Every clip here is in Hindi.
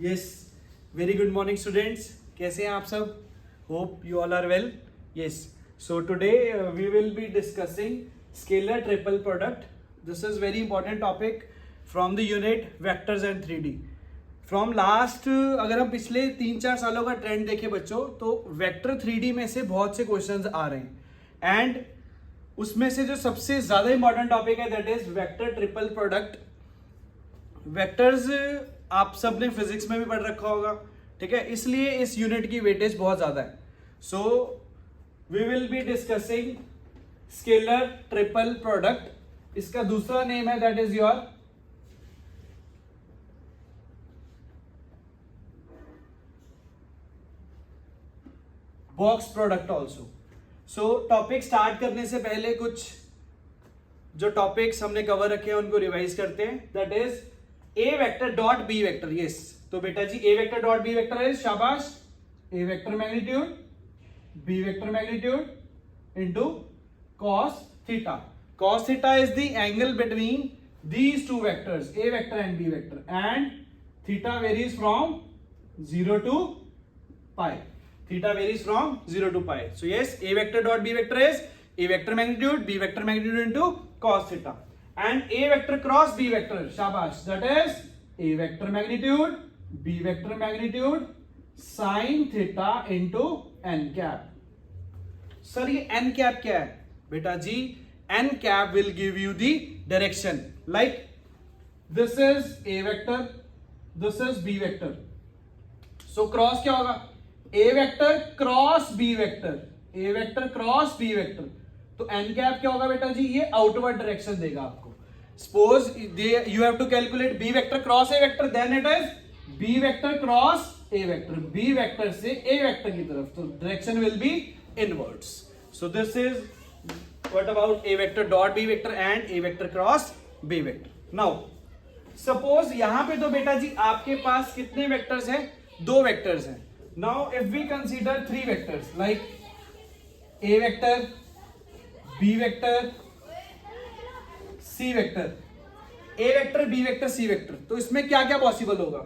Yes, very good morning students. कैसे हैं आप सब? Hope you all are well. Yes, so today we will be discussing scalar triple product. This is very important topic from the unit vectors and 3D. From last, अगर हम पिछले 3-4 सालों का ट्रेंड देखें बच्चों, तो वेक्टर 3D में से बहुत से क्वेश्चंस आ रहे हैं एंड उसमें से जो सबसे ज्यादा इंपॉर्टेंट टॉपिक है that is vector triple product. Vectors आप सब ने फिजिक्स में भी पढ़ रखा होगा, ठीक है, इसलिए इस यूनिट की वेटेज बहुत ज्यादा है. So we will be discussing scalar triple product. इसका दूसरा नेम है that is your box product also. So topic start करने से पहले कुछ जो टॉपिक्स हमने कवर रखे हैं उनको रिवाइज करते हैं. That is A vector dot B vector. Yes, तो बेटा जी A vector dot B vector है, शाबाश. A vector magnitude B vector magnitude into cos theta. cos theta is the angle between these two vectors, a vector and b vector, and theta varies from 0 to pi. Theta varies from 0 to pi. So yes, a vector dot b vector is a vector magnitude b vector magnitude into cos theta, and a vector cross b vector, shabash, that is a vector magnitude b vector magnitude sin theta into n cap. Sir ये n cap क्या है? बेटा जी n cap will give you the direction. Like this is a vector, this is b vector. So cross क्या होगा? a vector cross b vector, a vector cross b vector. तो n cap क्या होगा बेटा जी? ये आउटवर्ड डायरेक्शन देगा आपको. Suppose you have to calculate b vector cross a vector, then it is b vector cross a vector. b vector से a vector की तरफ, तो direction will be inwards. So this is what about a vector dot b vector and a vector cross b vector. Now suppose यहां पे तो बेटा जी आपके पास कितने वेक्टर्स हैं? 2 वेक्टर्स हैं. Now if we consider 3 vectors like a vector, b vector, c vector, a vector, b vector, c vector, तो इसमें क्या क्या पॉसिबल होगा?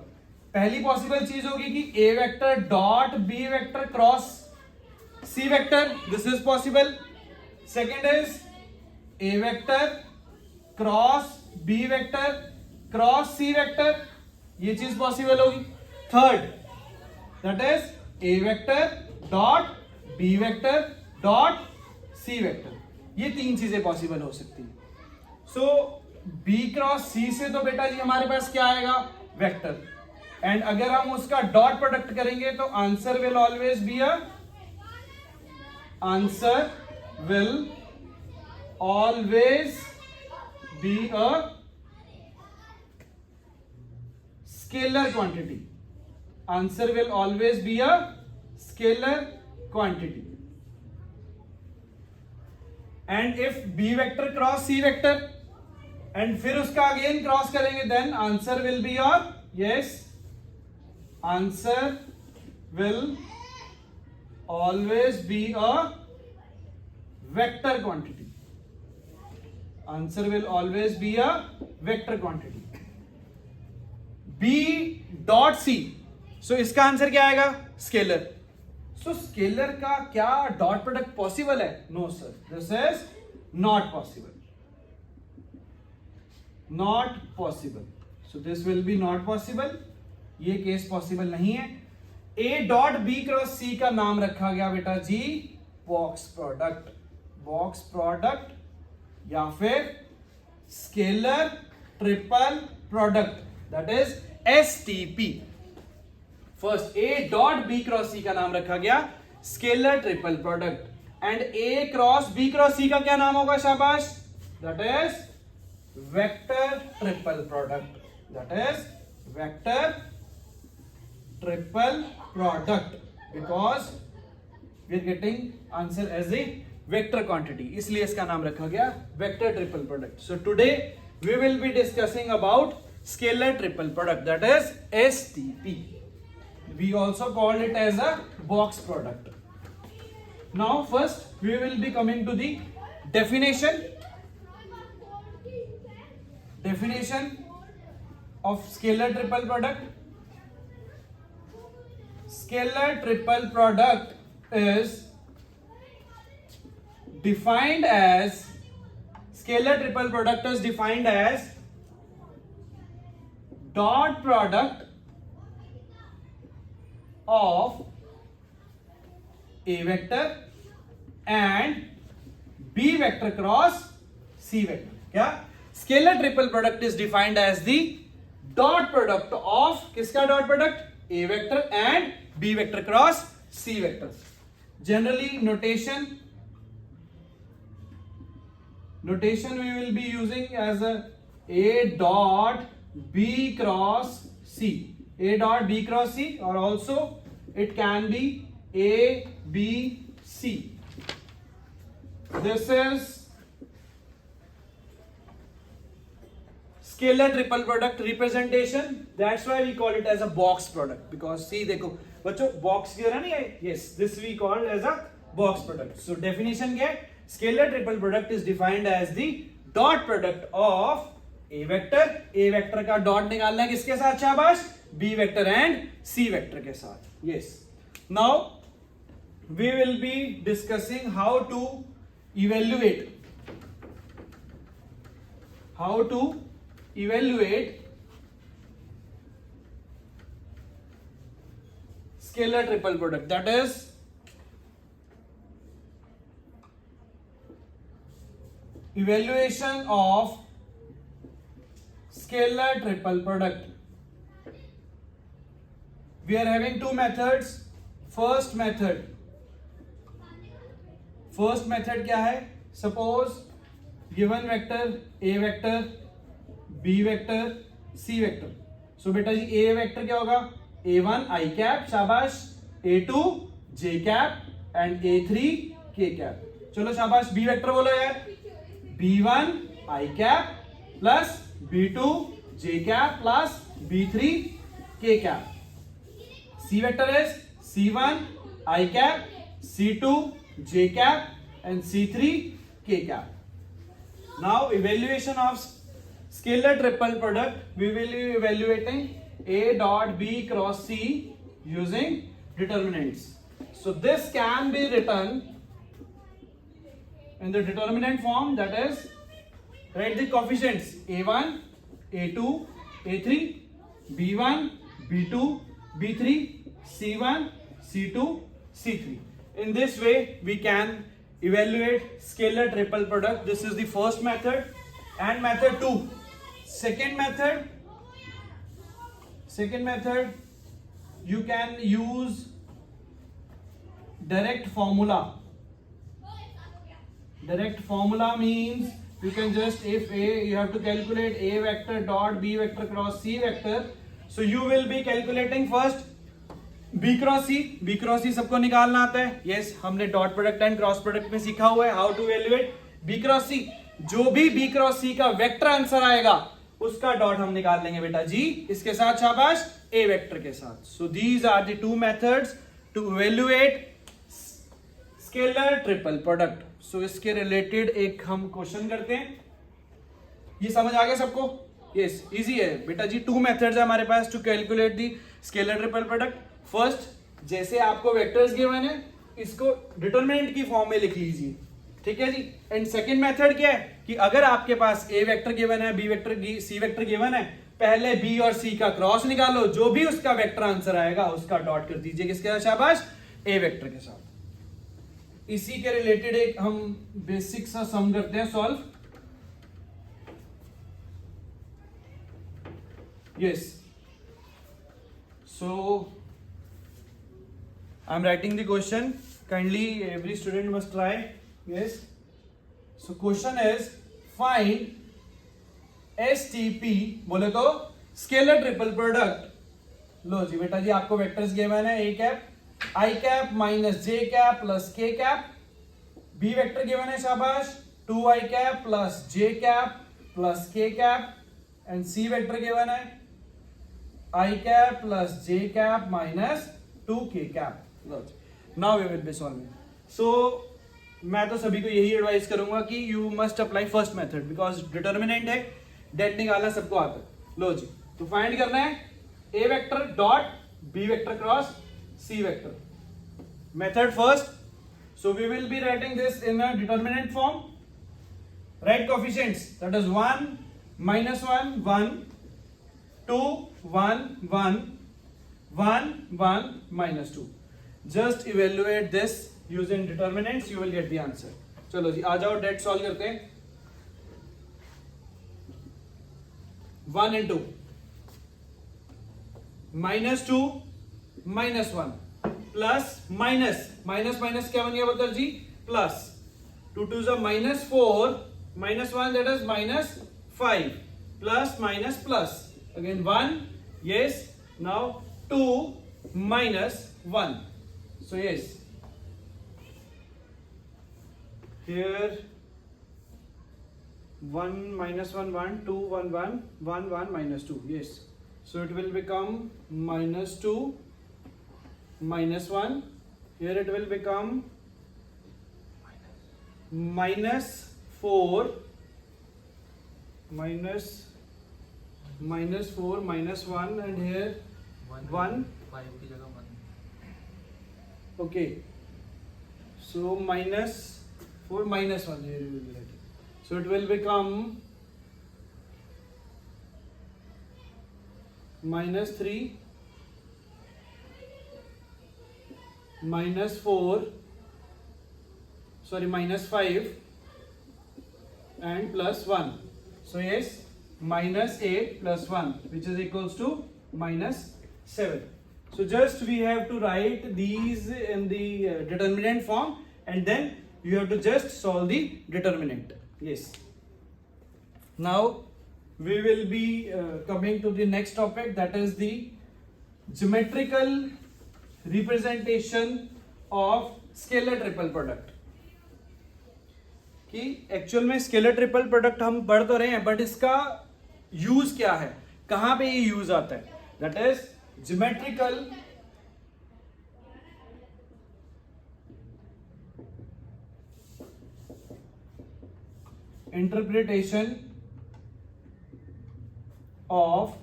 पहली पॉसिबल चीज होगी कि a vector dot b vector cross c vector, this is possible. Second is a vector cross b vector cross c vector, ये चीज पॉसिबल होगी. Third that is a vector dot b vector dot c vector, ये 3 चीजें पॉसिबल हो सकती है. सो b क्रॉस c से तो बेटा जी हमारे पास क्या आएगा? वेक्टर. एंड अगर हम उसका डॉट प्रोडक्ट करेंगे तो answer will always be a answer will always be a scalar quantity. Answer will always be a scalar quantity. And if b vector cross c vector and फिर उसका अगेन क्रॉस करेंगे then answer will be your, yes, answer will always be a vector quantity. Answer will always be a vector quantity. B dot C. So इसका आंसर क्या आएगा? स्केलर. So स्केलर का क्या डॉट प्रोडक्ट पॉसिबल है? No sir, this is not possible. Not possible. So this will be not possible. ये केस पॉसिबल नहीं है. A dot B cross C का नाम रखा गया बेटा जी बॉक्स प्रोडक्ट. बॉक्स प्रोडक्ट या फिर scalar triple product, that is STP. First A dot B cross C का नाम रखा गया scalar triple product, and A cross B cross C का क्या नाम होगा? शाबाश, that is vector triple product. That is vector triple product because we are getting answer as a vector quantity, इसलिए इसका नाम रखा गया vector triple product. So today we will be discussing about scalar triple product, that is STP. We also called it as a box product. Now first we will be coming to the definition of scalar triple product. scalar triple product is defined as dot product of A vector and B vector cross C vector. क्या? Scalar triple product is defined as the dot product of किसका dot product? A vector and B vector cross C vector. Generally notation we will be using as A dot B cross C. A dot B cross C, or also it can be A B C. This is scalar triple product representation. That's why we call it as a box product, because see देखो बच्चों box क्लियर है ना ये? Yes, this we call as a box product. So definition क्या है? Scalar triple product is defined as the dot product of A vector का dot निकालना है किसके साथ शाबाश? B vector and C vector के साथ. Yes. Now we will be discussing how to evaluate scalar triple product. That is evaluation of scalar triple product. We are having two methods. First method क्या है? Suppose given vector A vector, B vector, C vector. So बेटा जी A vector क्या होगा? A1 I cap शाबाश, A2 J cap and A3 K cap. चलो शाबाश. B vector बोलो यार. B1 I cap plus B2 J cap plus B3 K cap. C vector is C1 I cap, C2 J cap and C3 K cap. Now evaluation of scalar triple product, we will be evaluating A dot B cross C using determinants. So this can be written in the determinant form, that is write the coefficients A1, A2, A3, B1, B2, B3, C1, C2, C3. In this way we can evaluate scalar triple product. This is the first method. And method 2. Second method you can use direct formula. Direct formula means you can just, if A, you have to calculate A vector dot B vector cross C vector. So you will be calculating first B cross C. B cross C सबको निकालना आता है. Yes, हमने dot product and cross product में सीखा हुआ है how to evaluate B cross C. जो भी B क्रॉस C का वेक्टर आंसर आएगा उसका डॉट हम निकाल लेंगे बेटा जी इसके साथ शाबाश A वेक्टर के साथ. So these are the two methods to evaluate scalar triple product. So इसके रिलेटेड एक हम क्वेश्चन करते हैं. ये समझ आ गया सबको? Yes, easy है बेटा जी. टू मेथड्स है हमारे पास to calculate the scalar triple product. First, जैसे आपको वेक्टर्स गिवन है इसको डिटरमिनेंट की फॉर्म में लिख लीजिए. ठीक है जी. एंड सेकंड मेथड क्या है कि अगर आपके पास ए वेक्टर गिवन है, B vector, C vector given है, पहले बी और सी का क्रॉस निकालो, जो भी उसका वेक्टर आंसर आएगा उसका डॉट कर दीजिए किसके साथ शाबाश? ए वेक्टर के साथ. इसी के रिलेटेड एक हम बेसिक सा सम करते हैं solve. Yes, so I'm writing the question. Kindly every student must try. Yes. So question is find STP बोले तो स्केलर ट्रिपल प्रोडक्ट. लो जी बेटा जी आपको वेक्टर्स गिवन है. A cap I cap minus J cap plus K cap. B vector given है शाबाश 2 I cap plus J cap plus K cap. And C vector given है I cap plus J cap minus 2k cap. Now we will be solving. So मैं तो सभी को यही एडवाइस करूंगा कि you must apply first method because determinant है, डेट निकालना सबको आता है. लो जी, तो फाइंड करना है A vector dot B vector cross C vector. Method first. So we will be writing this in a determinant form. Write coefficients. That is 1, -1, 1, 2, 1, 1, 1, 1, -2. Just evaluate this using determinants. You will get the answer. चलो जी आ जाओ डेट सॉल्व करते हैं. 1 into -2 -1 प्लस माइनस क्या बन गया बता जी plus 2 2 is -4 -1 that is -5 plus minus plus again 1 yes now 2 minus 1 so yes here 1 minus 1 1 2 1 1 1 1 minus 2 yes so it will become -2 -1 here it will become -4 minus -4 -1 and here 1 5 की जगह 1 okay so -4 -1 here you will write it so it will become -3 -4 sorry -5 and plus 1 so yes -8 plus 1 which is equals to -7 so just we have to write these in the determinant form and then you have to just solve the determinant yes now we will be coming to the next topic that is the geometrical representation of scalar triple product कि एक्चुअल में स्केलर ट्रिपल प्रोडक्ट हम पढ़ तो रहे हैं बट इसका यूज क्या है कहां पे ये यूज आता है that is geometrical interpretation of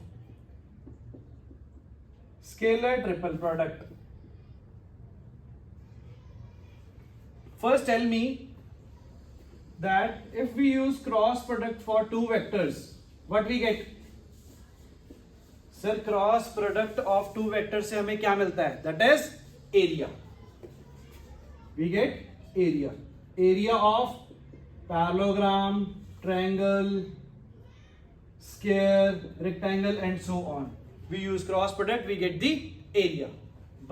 scalar triple product first tell me that if we use cross product for two vectors what we get sir cross product of two vectors से हमें क्या मिलता है that is area we get area of parallelogram triangle square rectangle and so on we use cross product we get the area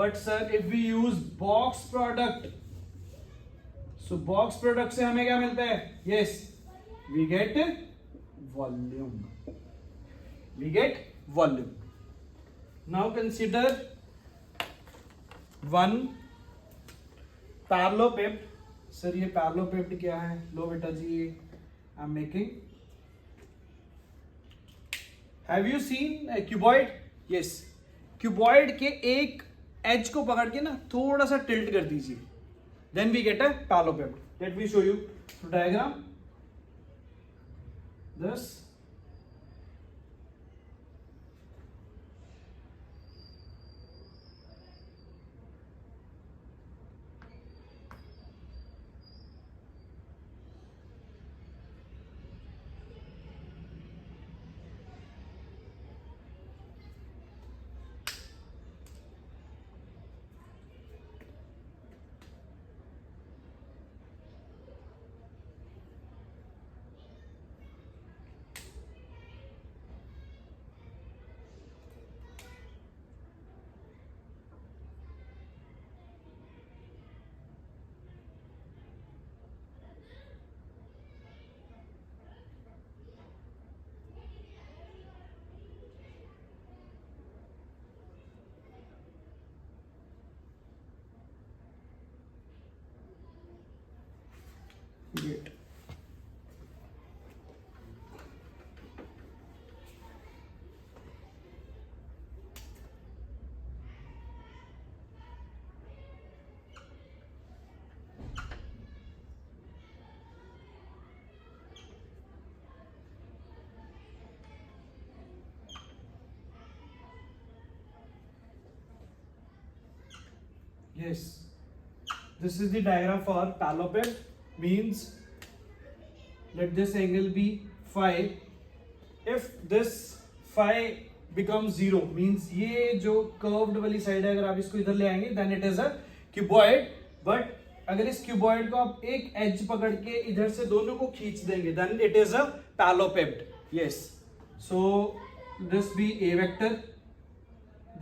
but sir if we use box product so box product से हमें क्या मिलता है yes we get volume now consider one parallelepiped sir ये parallelepiped क्या है लो बेटा जी I'm making have you seen a cuboid yes cuboid के एक एज को पकड़ के ना थोड़ा सा टिल्ट कर दीजिए then we get a parallelepiped. Let me show you the diagram. Thus, get Yes, this is the diagram for parallel. Means let this angle be phi. If this phi becomes 0 means ये जो curved वाली side है, अगर आप इसको इधर ले आएंगे then it is a cuboid. But अगर इस cuboid को आप एक edge पकड़ के इधर से दोनों को खींच देंगे then it is a parallelepiped. Yes, so this be a vector,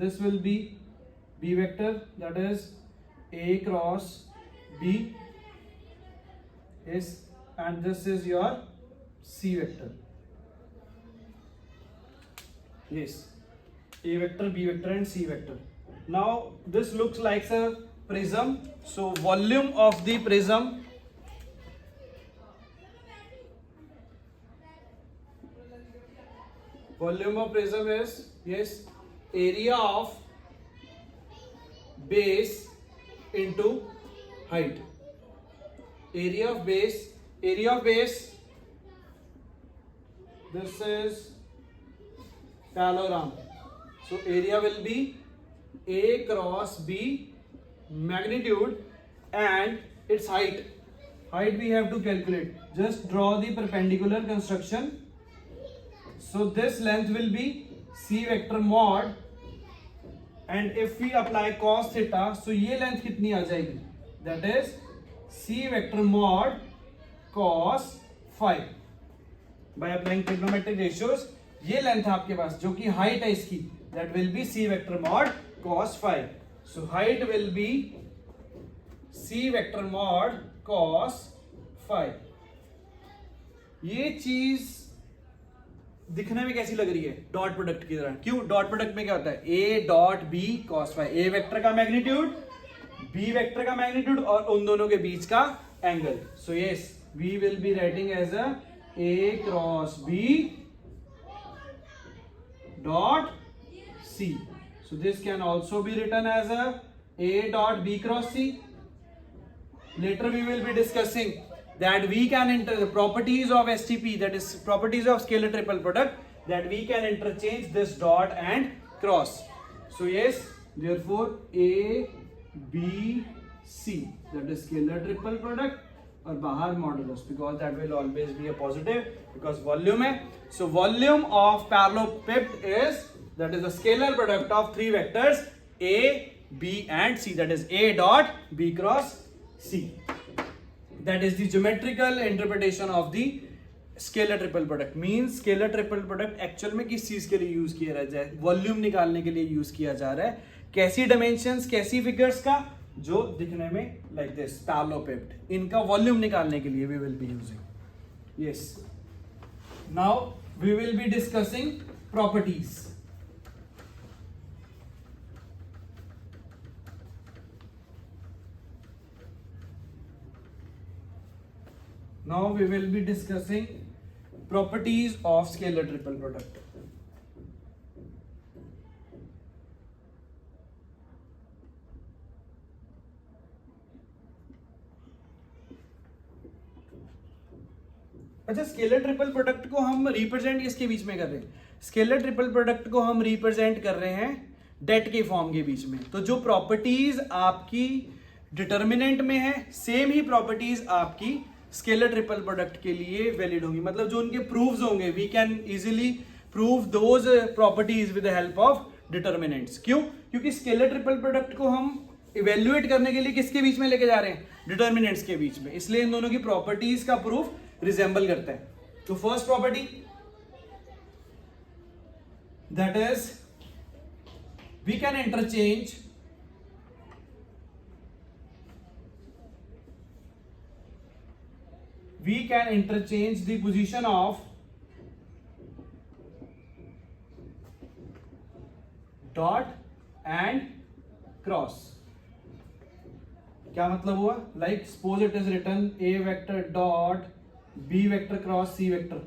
this will be b vector, that is a cross b. Yes, and this is your c vector. Yes, a vector, b vector and c vector. Now this looks like a prism. So volume of the prism is, yes, area of base into height. Area of base, this is parallelogram. So area will be a cross b, magnitude and its height. We have to calculate. Just draw the perpendicular construction. So this length will be c vector mod, and if we apply cos theta, so ये length कितनी आ जाएगी? That is c vector mod cos phi. By applying trigonometric ratios, ये length आपके पास जो कि height है इसकी, that will be c vector mod cos phi. So height will be c vector mod cos phi. ये चीज दिखने में कैसी लग रही है? डॉट प्रोडक्ट की तरह. क्यों? डॉट प्रोडक्ट में क्या होता है? a dot b cos phi. a vector का मैग्नीट्यूड, b वेक्टर का मैग्नीट्यूड और उन दोनों के बीच का angle. So yes, we will be writing as a cross b dot c. So this can also be written as a dot b cross c. Later we will be discussing that we can enter the properties of STP, that is properties of scalar triple product, that we can interchange this dot and cross. So yes, therefore a b c, that is scalar triple product, और बाहर modulus, because that will always be a positive because volume है. So volume of parallelepiped is, that is the scalar product of three vectors a, b and c, that is a dot b cross c. That is the geometrical interpretation of the scalar triple product. Means scalar triple product actual में किस चीज के लिए यूज किया जा रहा है? वॉल्यूम निकालने के लिए यूज किया जा रहा है. कैसी डायमेंशंस, कैसी फिगर्स का? जो दिखने में लाइक दिस पैरेललोपिप्ड, इनका वॉल्यूम निकालने के लिए we will be using. Yes, now we will be discussing properties. Now we will be discussing properties of scalar triple product. अच्छा, स्केलर ट्रिपल प्रोडक्ट को हम रिप्रेजेंट इसके बीच में कर रहे हैं. स्केलर ट्रिपल प्रोडक्ट को हम रिप्रेजेंट कर रहे हैं डेट के फॉर्म के बीच में. तो जो प्रॉपर्टीज आपकी डिटर्मिनेंट में है, सेम ही प्रॉपर्टीज आपकी स्केलर ट्रिपल प्रोडक्ट के लिए वैलिड होंगी. मतलब जो उनके प्रूफ्स होंगे, we can easily prove those properties with the help of determinants. क्यों? क्योंकि स्केलर ट्रिपल प्रोडक्ट को हम इवेल्युएट करने के लिए किसके बीच में लेके जा रहे हैं? डिटर्मिनेंट्स के बीच में. इसलिए इन दोनों की प्रॉपर्टीज का प्रूफ रिजेंबल करता है. तो first property, that is we can interchange the position of dot and cross. क्या मतलब हुआ? Like suppose it is written a vector dot b vector cross c vector.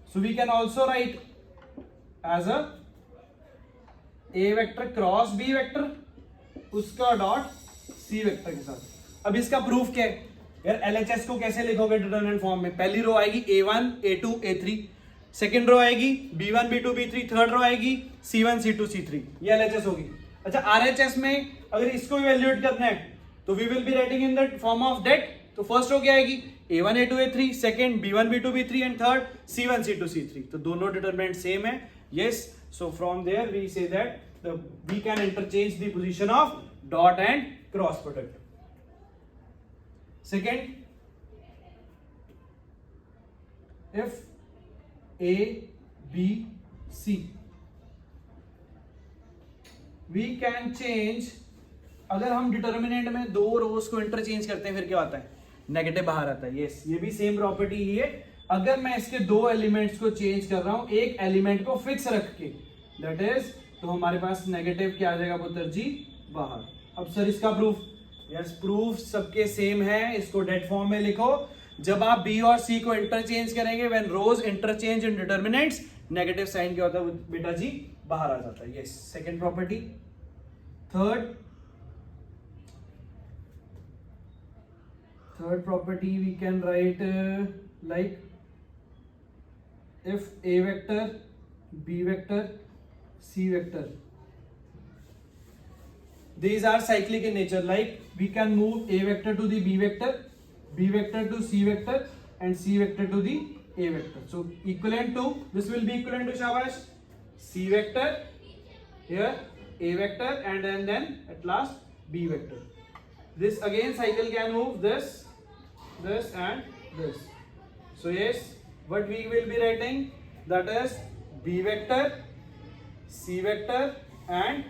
So we can also write as a vector cross b vector, उसका डॉट c वेक्टर के साथ. अब इसका प्रूफ क्या है यार? LHS को कैसे लिखोगे डिटरमिनेंट फॉर्म में? पहली रो आएगी a1 a2 a3, second row आएगी b1 b2 b3, third row आएगी c1 c2 c3. ये LHS होगी. अच्छा, RHS में अगर इसको इवेल्युएट करना है तो we will be writing in the form of that. तो फर्स्ट रो क्या आएगी, a1 a2 a3, second b1 b2 b3 and third c1 c2 c3. तो दोनों डिटरमिनेंट सेम है. Yes, so from there we say that we can interchange the position of dot and cross product. Second, if a b c we can change. अगर हम डिटर्मिनेंट में दो रोज को इंटरचेंज करते हैं फिर क्या आता है, नेगेटिव बाहर आता है. यस, ये भी सेम प्रॉपर्टी ही है. अगर मैं इसके दो एलिमेंट्स को चेंज कर रहा हूं एक एलिमेंट को फिक्स रख के, दैट इज, तो हमारे पास नेगेटिव क्या आ जाएगा पुत्र जी, बाहर. अब सर इसका प्रूफ. यस, प्रूफ सबके सेम है. इसको डेट फॉर्म में लिखो. जब आप b और c को इंटरचेंज करेंगे, when rows interchange in determinants, negative sign क्या होता है बेटा जी, बाहर आ जाता है. Yes, second property. Third property we can write like if a vector, b vector, c vector, these are cyclic in nature, like we can move a vector to the b vector, b vector to c vector and c vector to the a vector. So equivalent to, this will be equivalent to shabash c vector here, a vector, and then at last b vector. This again cycle can move this and this. So yes, what we will be writing, that is b vector, c vector and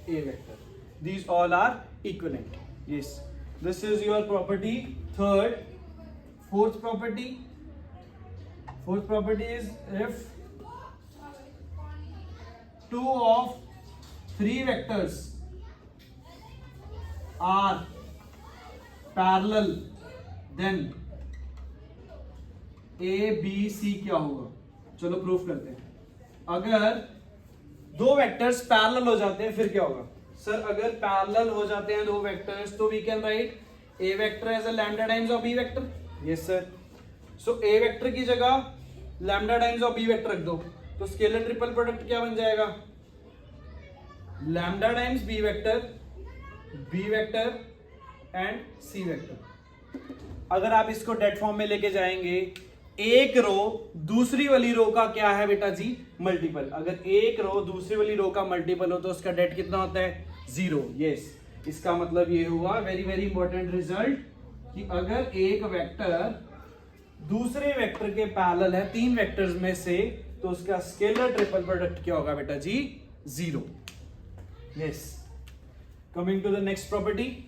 a vector. These all are equivalent. Yes, this is your property third. Fourth property is if two of three vectors are parallel, then A B C क्या होगा. चलो प्रूफ करते हैं. अगर दो वेक्टर्स पैरेलल हो जाते हैं फिर क्या होगा. सर अगर पैरेलल हो जाते हैं दो वेक्टर्स तो we can write A vector as a lambda times of B vector. Yes sir. So A vector की जगह lambda times of B vector रख दो तो स्केलर ट्रिपल प्रोडक्ट क्या बन जाएगा, lambda times B vector and C vector. अगर आप इसको डेट फॉर्म में लेके जाएंगे, एक रो दूसरी वाली रो का क्या है बेटा जी, मल्टीपल. अगर एक रो दूसरी वाली रो का मल्टीपल हो तो उसका डेट कितना होता है, 0. यस, इसका मतलब ये हुआ वेरी वेरी इंपॉर्टेंट रिजल्ट कि अगर एक वेक्टर दूसरे वेक्टर के पैरेलल है तीन वेक्टर्स में से तो उसका स्केलर ट्रिपल प्रोडक्ट क्या होगा बेटा जी, 0. Yes, coming to the next property.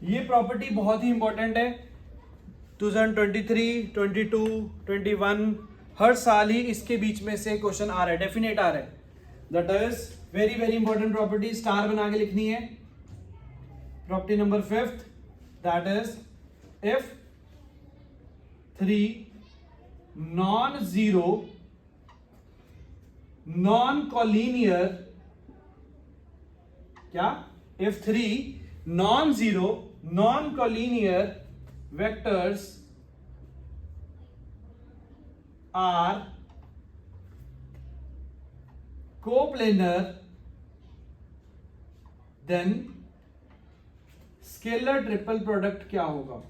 ये प्रॉपर्टी बहुत ही इंपॉर्टेंट है. 2023, 22, 21 हर साल ही इसके बीच में से क्वेश्चन आ रहा है, डेफिनेट आ रहा है. That is very very important property. Star बना के लिखनी है. Property number 5th, that is if 3 non zero non collinear, क्या, if 3 non-zero non-collinear vectors are coplanar, then scalar triple product क्या होगा.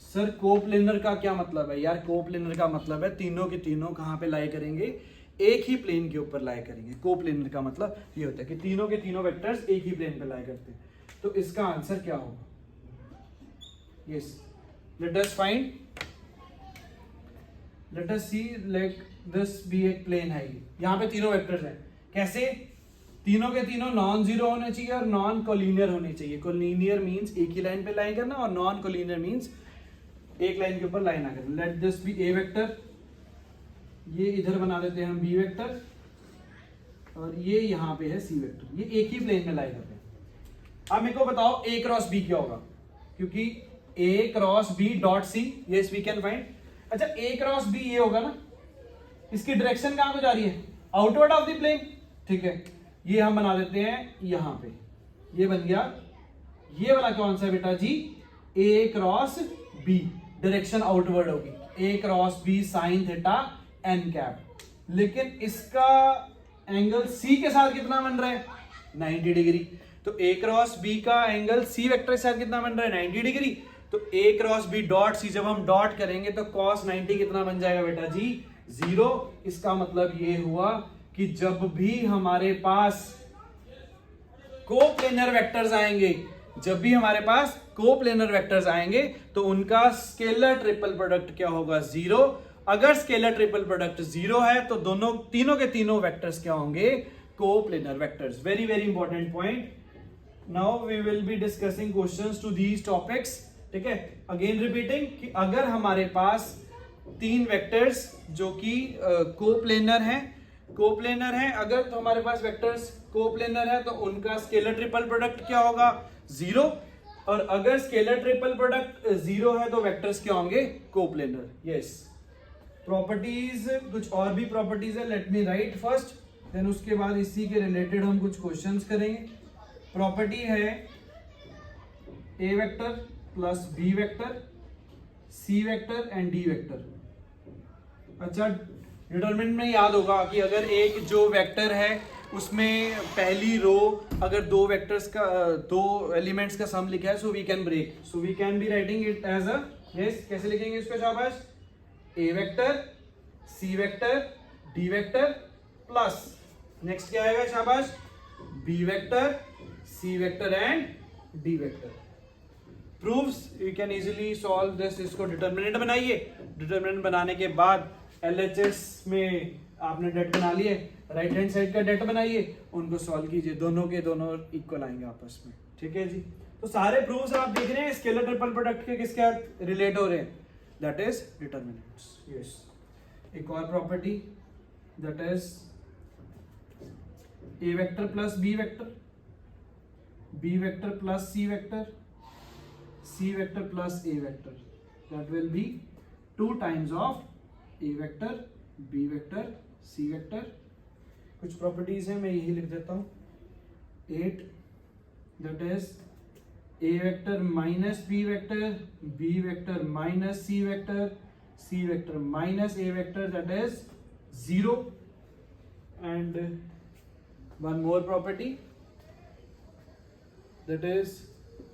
सर कोप्लेनर का क्या मतलब है यार, कोप्लेनर का मतलब है तीनों के तीनों कहां पे लाई करेंगे, एक ही प्लेन के ऊपर लाई करेंगे. कोप्लेनर का मतलब ये होता है कि तीनों के तीनों वेक्टर्स एक ही प्लेन पे लाई करते हैं. तो इसका आंसर क्या होगा. Yes, let us find, let us see, like this भी एक प्लेन है. यहाँ पे तीनों वेक्टर्स हैं. कैसे, तीनों के तीनों नॉन जीरो होने चाहिए और नॉन कोलिनियर होने चाहिए. कोलिनियर मींस एक ही लाइन पे लाइन करना और नॉन कोलिनियर मींस एक लाइन के ऊपर लाइन ना करना. Let this be A vector, ये इधर बना देते हैं हम बी वेक्टर और ये यहाँ पे है सी वेक्टर. ये एक ही प्लेन में लाई करते हैं. अब मेरे को बताओ ए क्रॉस बी क्या होगा, क्योंकि A cross B dot C, yes we can find. अच्छा, ए क्रॉस बी ये होगा ना, इसकी डायरेक्शन कहां को जा रही है, आउटवर्ड ऑफ द प्लेन. ठीक है, ये हम बना देते हैं यहाँ पे, ये बन गया ये वाला कौन सा बेटा जी, A cross B, direction outward होगी, A cross B sine theta N cap. लेकिन इसका एंगल सी के साथ कितना बन रहा है, 90 डिग्री। तो ए क्रॉस बी का एंगल सी वेक्टर के साथ कितना बन रहा है, 90 डिग्री। तो ए क्रॉस बी डॉट सी, जब हम डॉट करेंगे तो cos 90 कितना बन जाएगा बेटा जी, 0। इसका मतलब ये हुआ कि जब भी हमारे पास कोप्लेनर वेक्टर्स आएंगे, जब भी हमारे पास कोप्लेनर वेक्टर्स आएंगे तो उनका स्केलर ट्रिपल प्रोडक्ट क्या होगा, 0। अगर स्केलर ट्रिपल प्रोडक्ट 0 है तो दोनों तीनों के तीनों वेक्टर्स क्या होंगे, coplanar vectors. Very very important point. Now we will be discussing questions to these topics. ठीक है, अगेन रिपीटिंग कि अगर हमारे पास तीन वेक्टर्स जो कि कोप्लेनर हैं अगर, तो हमारे पास वेक्टर्स कोप्लेनर है तो उनका स्केलर ट्रिपल प्रोडक्ट क्या होगा, 0। और अगर स्केलर ट्रिपल प्रोडक्ट 0 है तो वेक्टर्स क्या होंगे, कोप्लेनर। यस, प्रॉपर्टीज, कुछ और भी प्रॉपर्टीज है, let me write first, then उसके बाद इसी के रिलेटेड हम कुछ क्वेश्चंस करेंगे। प्रॉपर्टी है A vector plus B vector, C vector and D vector. अच्छा, डिटरमिनेंट में याद होगा कि अगर एक जो वेक्टर है उसमें पहली रो अगर दो वेक्टर्स का, दो एलिमेंट्स का सम लिखा है, so we can break, so we can be writing it as a, yes, कैसे लिखेंगे इसको शाबाश, A vector, C vector, D vector plus next क्या आएगा शाबाश, B vector, C vector and D vector. Proves, you can easily solve this. इसको डिटरमिनेंट बनाइए, डिटरमिनेंट बनाने के बाद एलएचएस में आपने डेट बना लिए, राइट हैंड साइड का डेट बनाइए, उनको सॉल्व कीजिए, दोनों के दोनों इक्वल आएंगे आपस में। ठीक है जी, तो सारे प्रूव्स आप देख रहे हैं स्केलर ट्रिपल प्रोडक्ट के किसके साथ रिलेट हो रहे हैं, दैट इज डिटरमिनेंट्स। यस, एक और property that is A vector plus B vector, B vector plus C vector, C vector plus A vector, that will be 2 times of A vector, B vector, C vector. कुछ प्रॉपर्टीज है, मैं यही लिख देता हूं, 8 that is A vector minus B vector, B vector minus C vector, C vector minus A vector, that is 0। And one more property, that is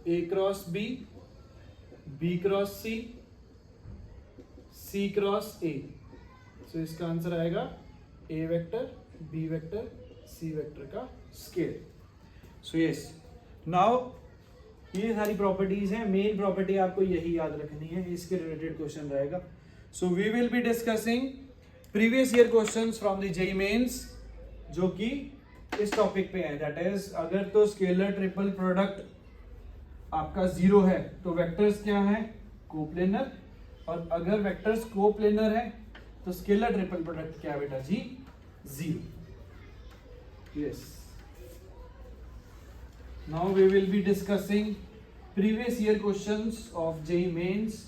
a cross b, b cross c, c cross a। so इसका आंसर आएगा a vector, b vector, c vector का स्केल। सो यस, नाउ ये सारी प्रॉपर्टीज हैं, मेन प्रॉपर्टी आपको यही याद रखनी है, इसके रिलेटेड क्वेश्चन रहेगा। So we will be discussing previous year questions from the JEE Mains जो कि इस टॉपिक पे है, दैट इज अगर तो स्केलर ट्रिपल प्रोडक्ट आपका 0 है तो वेक्टर्स क्या है, कोप्लेनर, और अगर वेक्टर्स कोप्लेनर है तो स्केलर ट्रिपल प्रोडक्ट क्या है बेटा जी, 0। Yes, now we will be discussing previous year questions of JEE Mains.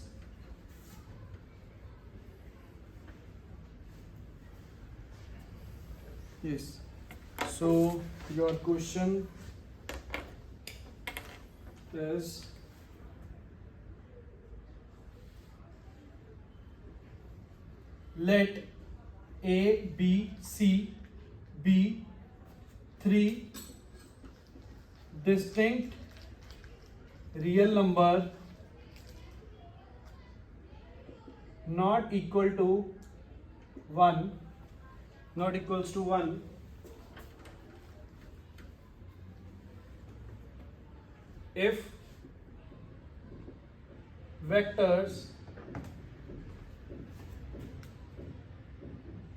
Yes, so your question is let a b c be 3 distinct real number not equal to 1, not equals to 1 if vectors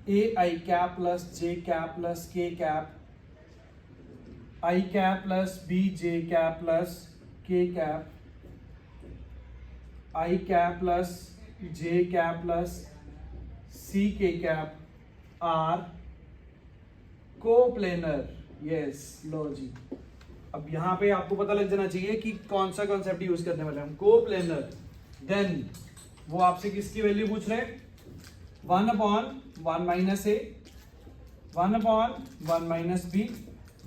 a I cap plus j cap plus k cap, I cap plus b j cap plus k cap, I cap plus j cap plus c k cap are coplanar। yes, लो जी, अब यहां पे आपको पता लग जाना चाहिए कि कौन सा कॉन्सेप्ट यूज करने वाले हम, कोप्लेनर। देन वो आपसे किसकी वैल्यू पूछ रहे हैं, 1/1 minus A, 1/1 minus B,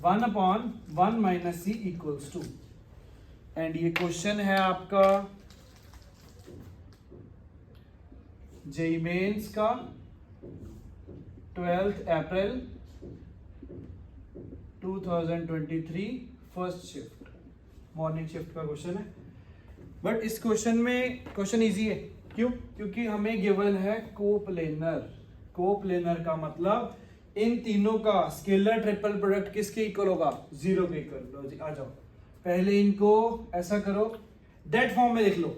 1/1 minus C equals to and ये क्वेश्चन है आपका जेईई मेंस का 12 April 2023 first shift, morning shift का क्वेश्चन है। बट इस क्वेश्चन में क्वेश्चन इजी है, क्यों? क्योंकि हमें गिवन है कोप्लेनर। कोप्लेनर का मतलब इन तीनों का स्केलर ट्रिपल प्रोडक्ट किसके इक्वल होगा? 0 के इक्वल। लो जी, आ जाओ, पहले इनको ऐसा करो, डेट फॉर्म में लिख लो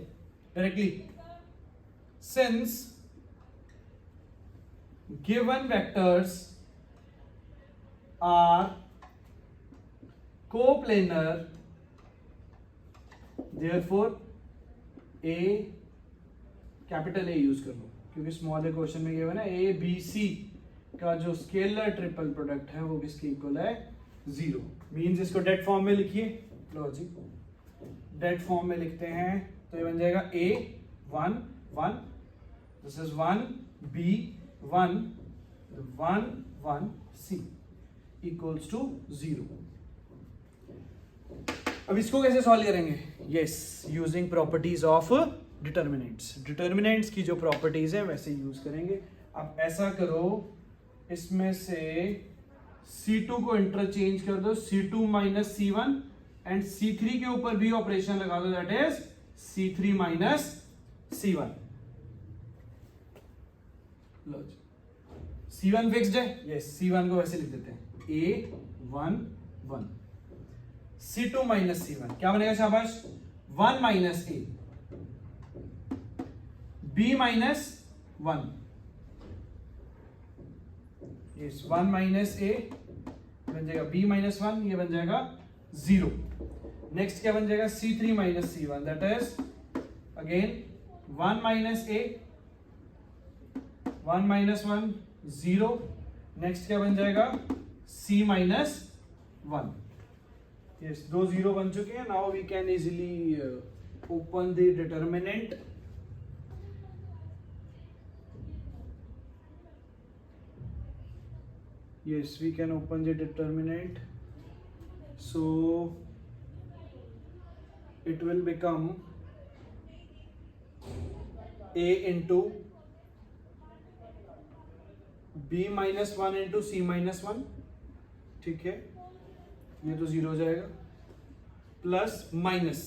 directly. Since given vectors are coplanar, therefore A, capital A use कर लो क्योंकि स्मॉल ए क्वेश्चन में गिवन है, ए बी सी का जो स्केलर ट्रिपल प्रोडक्ट है वो किसके इक्वल है? 0। मींस इसको डेट फॉर्म में लिखिए। लो जी, डेट फॉर्म में लिखते हैं तो ये बन जाएगा a 1 1, दिस इज 1 b 1 1 1 c इक्वल्स टू 0। अब इसको कैसे सॉल्व करेंगे? Yes, using properties of determinants. Determinants की जो प्रॉपर्टीज है वैसे यूज करेंगे। अब ऐसा करो, इसमें से C2 को इंटरचेंज कर दो, C2 minus C1, and C3 के ऊपर भी ऑपरेशन लगा दो, that is C3 minus C1। लो जी, C1 फिक्स्ड है, यस, C1 को वैसे लिख देते हैं A 1 1, C2 माइनस C1 क्या बनेगा? शाबाश, 1 minus A, B minus 1, yes, 1 minus A बन जाएगा B माइनस 1, ये बन जाएगा 0। नेक्स्ट क्या बन जाएगा? C3 minus C1, that is again 1 minus A, 1 minus 1 0। Next क्या बन जाएगा? C minus 1। यस, 2 0 बन चुके हैं। Now we can easily open the determinant. Yes, we can open the determinant. So it will become A into B minus 1 into C minus 1, ठीक है, ये तो 0 हो जाएगा, प्लस माइनस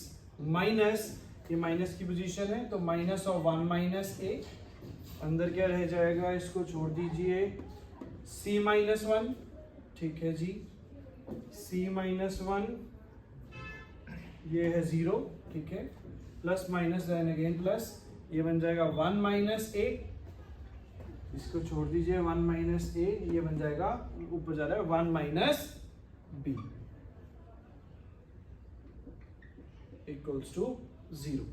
माइनस, ये माइनस की पोजीशन है तो माइनस ऑफ 1 माइनस A, अंदर क्या रह जाएगा? इसको छोड़ दीजिए, C माइनस 1, ठीक है जी, C माइनस 1, ये है 0, ठीक है, plus minus then again plus, ये बन जाएगा 1 माइनस A, इसको छोड़ दीजिए 1 माइनस A, ये बन जाएगा, ऊपर जा रहा है 1 माइनस B इक्वल्स टू 0,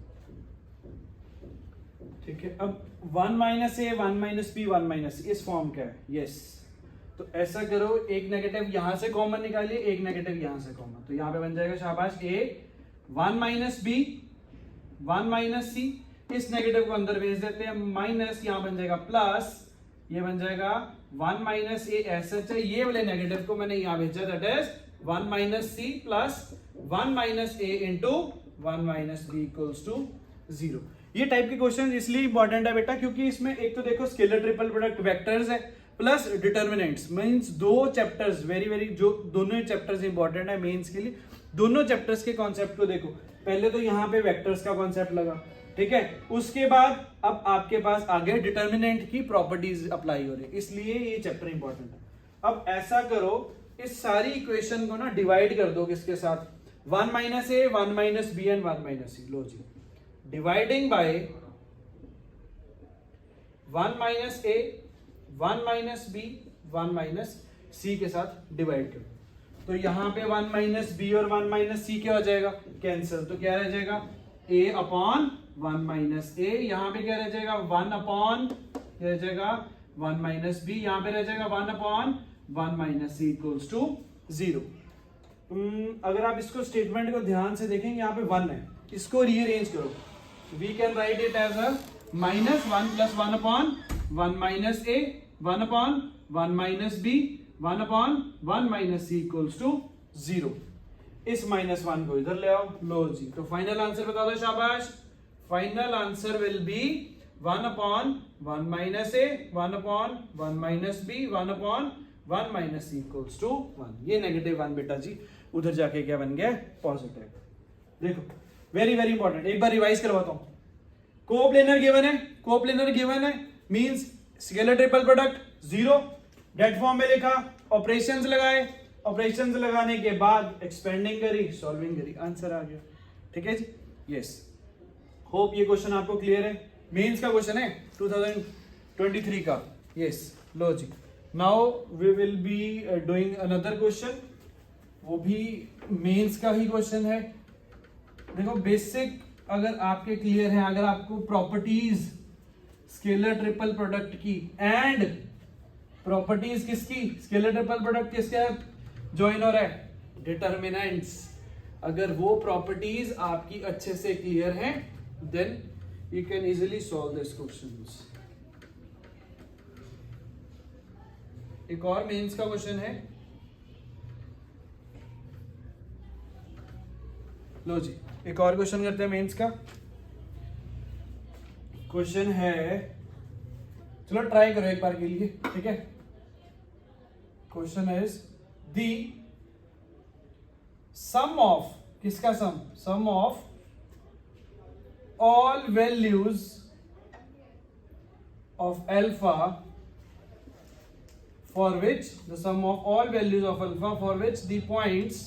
ठीक है। अब 1 minus A 1 minus B 1 minus, इस फॉर्म का है, यस। तो ऐसा करो, एक नेगेटिव यहां से कॉमन निकालिए, एक नेगेटिव यहां से कॉमन, तो यहां पे बन जाएगा शाबाश A 1 minus B 1 minus C, इस नेगेटिव को अंदर भेज देते हैं, माइनस यहां बन जाएगा प्लस, ये बन जाएगा 1 माइनस A ऐसा, ये वाले नेगेटिव को मैंने यहां भेजा, that is 1 minus C plus 1 minus A into 1 minus B equals to 0। ये टाइप के क्वेश्चन इसलिए इंपॉर्टेंट है बेटा क्योंकि इसमें एक तो देखो स्केलर ट्रिपल प्रोडक्ट वेक्टर्स है plus determinants, means 2 chapters very very, जो दोनों चैप्टर्स इंपॉर्टेंट है मेंस के लिए। दोनों चैप्टर्स के कॉन्सेप्ट को देखो, पहले तो यहाँ पे वेक्टर्स का कॉन्सेप्ट लगा, ठीक है, उसके बाद अब आपके पास आगे डिटर्मिनेंट की प्रॉपर्टीज अप्लाई हो रही है, इसलिए ये चैप्टर इंपॉर्टेंट है। अब ऐसा करो, इस सारी इक्वेशन को ना डिवाइड कर दो किसके साथ? 1 minus A 1 minus B and 1 minus C। लो जी, dividing by 1 minus A 1 minus B 1 minus C के साथ डिवाइड करो, तो यहां पे 1 माइनस B और 1 माइनस C क्या हो जाएगा? कैंसिल, तो क्या रह जाएगा? A अपॉन 1 माइनस A, यहाँ पे क्या रह जाएगा? 1 अपॉन, क्या रह जाएगा? 1 माइनस B, यहाँ पे रह जाएगा 1 upon 1 minus C equals to 0। अगर आप इसको स्टेटमेंट को ध्यान से देखेंगे, यहाँ पे 1 है, इसको रीअरेंज करो, we can write it as a minus 1 plus 1 upon 1 minus A 1 upon 1 minus B 1 upon 1 minus C equals to 0। इस -1 को इधर ले आओ। लो जी, तो फाइनल आंसर बता दो शाबाश। Final answer will be 1/1 minus A 1/1 minus B 1/1 minus C equals to 1। ये -1 बेटा जी उधर जाके क्या बन गया? पॉजिटिव। देखो वेरी वेरी इंपॉर्टेंट, एक बार रिवाइज करवाता हूं। कोप्लेनर गिवन है, कोप्लेनर गिवन है means scalar triple product 0, det form में लिखा, ऑपरेशंस लगाए, ऑपरेशंस लगाने के बाद एक्सपेंडिंग करी, सॉल्विंग करी, आंसर आ गया। ठीक है जी, यस। होप ये क्वेश्चन आपको क्लियर है। मेंस का क्वेश्चन है 2023 का। यस, लो जी। Now we will be doing another question, वो भी मेंस का ही क्वेश्चन है। देखो बेसिक अगर आपके क्लियर है, अगर आपको प्रॉपर्टीज स्केलर ट्रिपल प्रोडक्ट की एंड प्रॉपर्टीज किसकी, स्केलर ट्रिपल प्रोडक्ट किसके ज्वाइन हो रहा है, डिटर्मिनेंट्स, अगर वो प्रॉपर्टीज आपकी अच्छे से क्लियर है then you can easily solve this questions. एक और मेंस का क्वेश्चन है, लो जी एक और क्वेश्चन करते हैं मेंस का। क्वेश्चन है, चलो ट्राई करो एक बार के लिए, ठीक है। Question is the sum of, किसका sum, sum of all values of alpha for which the sum of all values of alpha for which the points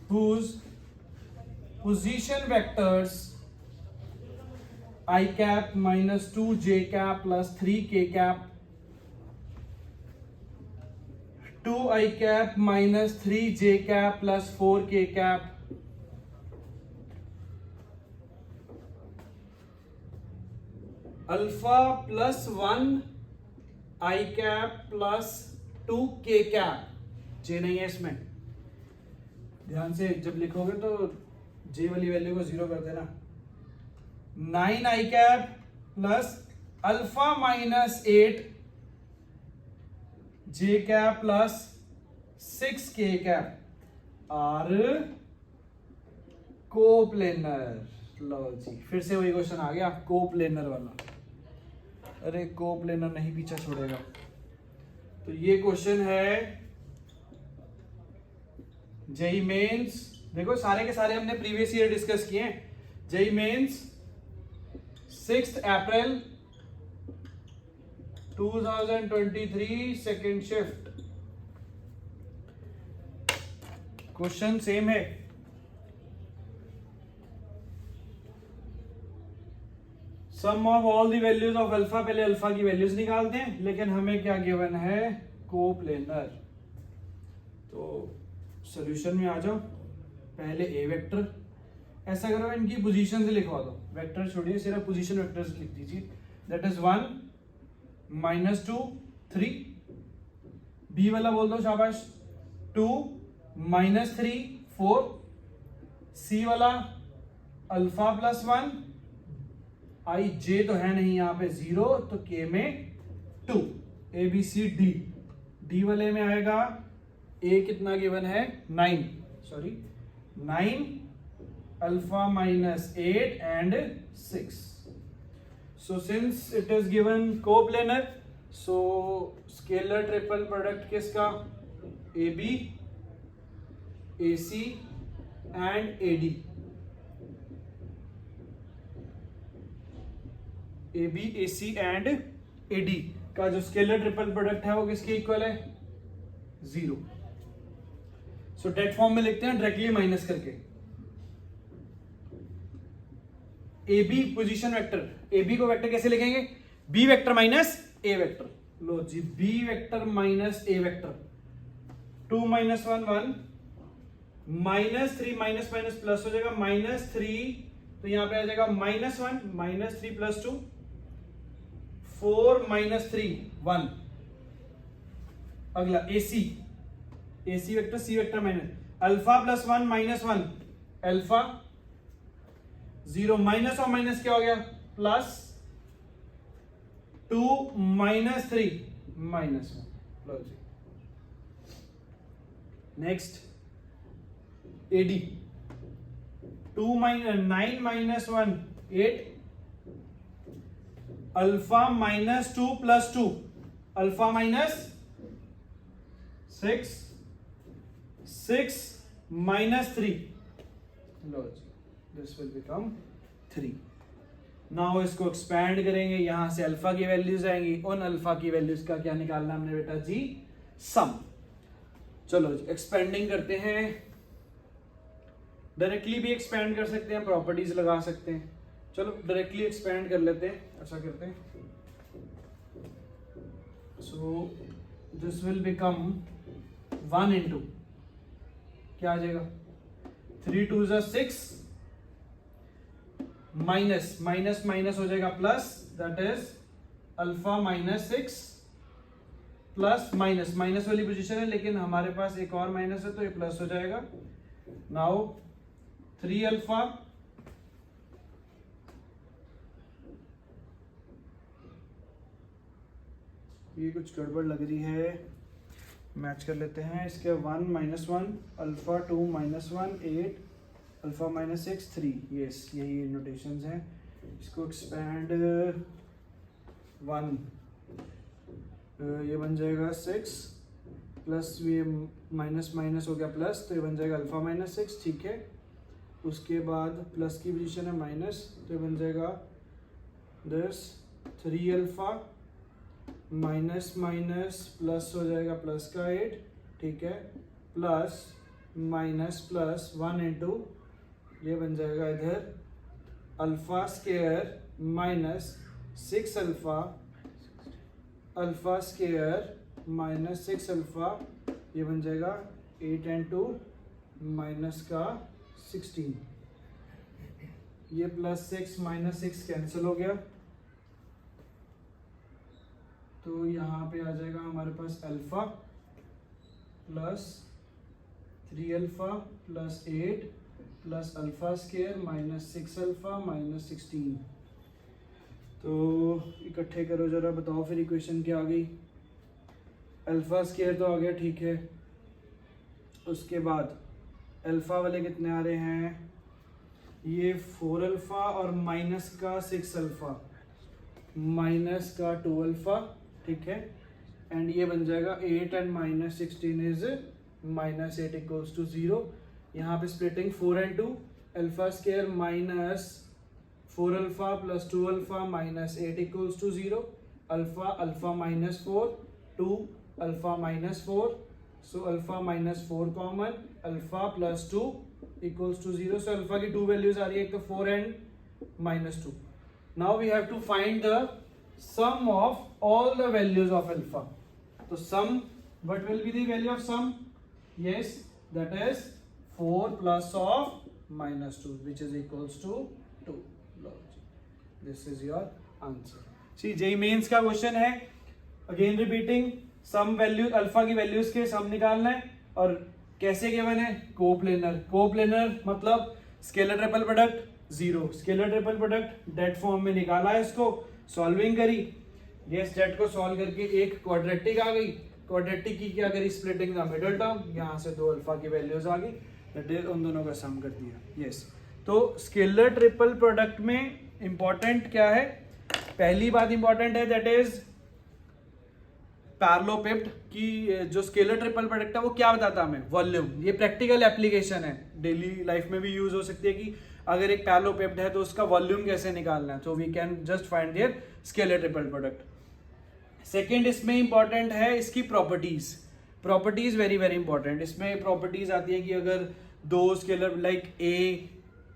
whose position vectors I cap minus 2 j cap plus 3 k cap 2 I cap minus 3 j cap plus 4 k cap alpha plus 1 I cap plus 2 के कैप, जे नहीं है इसमें, ध्यान से जब लिखोगे तो जे वाली वैल्यू को 0 कर देना। 9 आई कैप प्लस अल्फा माइनस 8 जे कैप प्लस 6 के कैप आर कोप्लेनर। लो जी, फिर से वही क्वेश्चन आ गया कोप्लेनर वाला। अरे कोप्लेनर नहीं पीछा छोड़ेगा। तो ये क्वेश्चन है जेई मेंस, देखो सारे के सारे हमने प्रीवियस ईयर डिस्कस किए हैं। JEE Mains 6 April 2023 second shift, question same है। Sum of all the values of alpha, पहले अल्फा की वैल्यूज निकालते हैं, लेकिन हमें क्या गिवन है, कोप्लेनर। तो सॉल्यूशन में आ जाओ, पहले ए वेक्टर, ऐसा करो इनकी पोजीशन से लिखवा दो, वेक्टर छोड़िए सिर्फ पोजीशन वेक्टर्स लिख दीजिए। दैट इज 1 -2 3, बी वाला बोल दो शाबाश 2 -3 4, सी वाला अल्फा प्लस 1, आई जे तो है नहीं यहाँ पे 0, तो के में 2, A B C D, D वाले में आएगा ए कितना गिवन है 9 alpha minus 8 and 6। So since it is given coplanar, so scalar triple product किसका, A B A C and A D, A B A C and A D का जो स्केलर ट्रिपल प्रोडक्ट है वो किसके इक्वल है, 0। सो डेट फॉर्म में लिखते हैं डायरेक्टली माइनस करके। A B position vector, A B को वेक्टर कैसे लिखेंगे, B vector minus A vector. लो जी, B vector minus A vector, 2 - 1 1, -3 minus minus plus हो जाएगा -3, तो यहां पे आ जाएगा -1 -3 + 2 4 -3 1। अगला AC, AC vector C vector minus alpha plus 1 -1 alpha 0, minus और माइनस क्या हो गया plus, 2 minus 3 minus 1. Logic. Next, AD. 9 minus 1 8. Alpha minus 2 plus 2. Alpha minus 6. 6 minus 3. Logic. This will become 3. Now इसको एक्सपैंड करेंगे, यहां से अल्फा की वैल्यूज आएंगी, उन अल्फा की वैल्यूज का क्या निकालना हमने बेटा जी? सम। चलो जी एक्सपेंडिंग करते हैं, डायरेक्टली भी एक्सपैंड कर सकते हैं, प्रॉपर्टीज लगा सकते हैं। चलो डायरेक्टली एक्सपैंड कर लेते हैं, ऐसा करते हैं। सो दिस विल बिकम 1 इंटू क्या आ जाएगा? 3 2 6 माइनस माइनस माइनस हो जाएगा plus, that is alpha minus 6 plus minus, minus वाली पोजीशन है लेकिन हमारे पास एक और माइनस है तो ये प्लस हो जाएगा। नाउ 3 अल्फा ये कुछ गड़बड़ लग रही है, मैच कर लेते हैं इसके। 1 minus 1 alpha 2 minus 1 8 alpha minus 6 3, yes यही नोटेशंस हैं। इसको एक्सपैंड 1 ये बन जाएगा 6 प्लस ये माइनस माइनस हो गया प्लस, तो ये बन जाएगा अल्फा माइनस 6, ठीक है। उसके बाद प्लस की पोजीशन है माइनस, तो ये बन जाएगा this 3 alpha minus minus plus हो जाएगा प्लस का 8, ठीक है, प्लस माइनस प्लस 1 इंटू ये बन जाएगा इधर alpha square minus 6 alpha, alpha square minus 6 alpha, ये बन जाएगा 8 इंटू माइनस का 16, ये प्लस 6 माइनस 6 कैंसिल हो गया, तो यहाँ पे आ जाएगा हमारे पास alpha plus 3 alpha plus 8 plus alpha square minus 6 alpha minus 16। तो इकट्ठे करो जरा, बताओ फिर इक्वेशन क्या आ गई? अल्फा स्केयर तो आ गया, ठीक है। उसके बाद अल्फा वाले कितने आ रहे हैं? ये 4 अल्फा और माइनस का 6 अल्फा माइनस का 2 अल्फा, ठीक है, एंड ये बन जाएगा 8 and minus 16 is minus 8 equals to 0। यहाँ पे splitting 4 and 2 alpha square minus 4 alpha plus 2 alpha minus 8 equals to 0, alpha alpha minus 4 2 alpha minus 4, so alpha minus 4 common, alpha plus 2 equals to 0। So alpha की 2 वैल्यूज आ रही है, एक तो 4 and minus 2। Now we have to find the sum of all the values of alpha. So sum, what will be the value of sum? Yes, that is 4 plus of minus 2, which is equals to 2. This is your answer. See, JEE Mains का क्वेश्चन है, again repeating, sum value alpha की वैल्यूज के सम निकालना है, और कैसे गिवन है? कोप्लेनर। कोप्लेनर मतलब scalar triple product 0, scalar triple product det form में निकाला है, इसको सॉल्विंग करी, यस डेट को सॉल्व करके एक क्वाड्रेटिक आ गई, क्वाड्रेटिक की क्या करी? स्प्लिटिंग द मिडिल टर्म, यहाँ से 2 अल्फा की वैल्यूज आ गई, दैट इज उन दोनों का सम कर दिया, यस। तो स्केलर ट्रिपल प्रोडक्ट में इंपॉर्टेंट क्या है? पहली बात इंपॉर्टेंट है दैट इज पैरेललोपिप्ड की जो स्केलर ट्रिपल प्रोडक्ट है वो क्या बताता है हमें? वॉल्यूम। ये प्रैक्टिकल एप्लीकेशन है, डेली लाइफ में भी यूज हो सकती है कि अगर एक पैरेललोपिप्ड है तो उसका वॉल्यूम कैसे निकालना है, तो we can just find their scalar triple product. Second इसमें इंपॉर्टेंट है इसकी properties, properties very very important. इसमें प्रॉपर्टीज आती है कि अगर दो scalar like A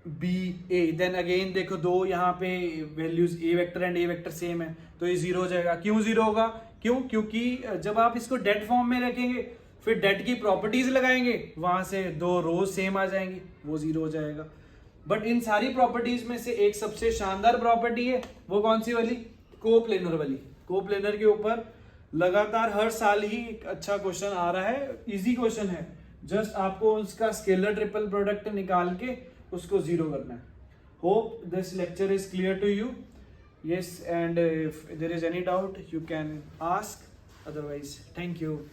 B A, then again देखो दो यहाँ पे values A vector and A vector same है तो ये 0 हो जाएगा। क्यों 0 होगा? क्योंकि जब आप इसको डेट फॉर्म में रखेंगे फिर डेट की प्रॉपर्टीज लगाएंगे, वहां से 2 रोज सेम आ जाएंगी, वो 0 हो जाएगा। बट इन सारी प्रॉपर्टीज में से एक सबसे शानदार प्रॉपर्टी है, वो कौन सी वाली? कोप्लेनर वाली। कोप्लेनर के ऊपर लगातार हर साल ही एक अच्छा क्वेश्चन आ रहा है, इजी क्वेश्चन है, जस्ट आपको उसका स्केलर ट्रिपल प्रोडक्ट निकाल के उसको 0 करना है। Hope this lecture is clear to you. Yes, and if there is any doubt, you can ask. Otherwise, thank you.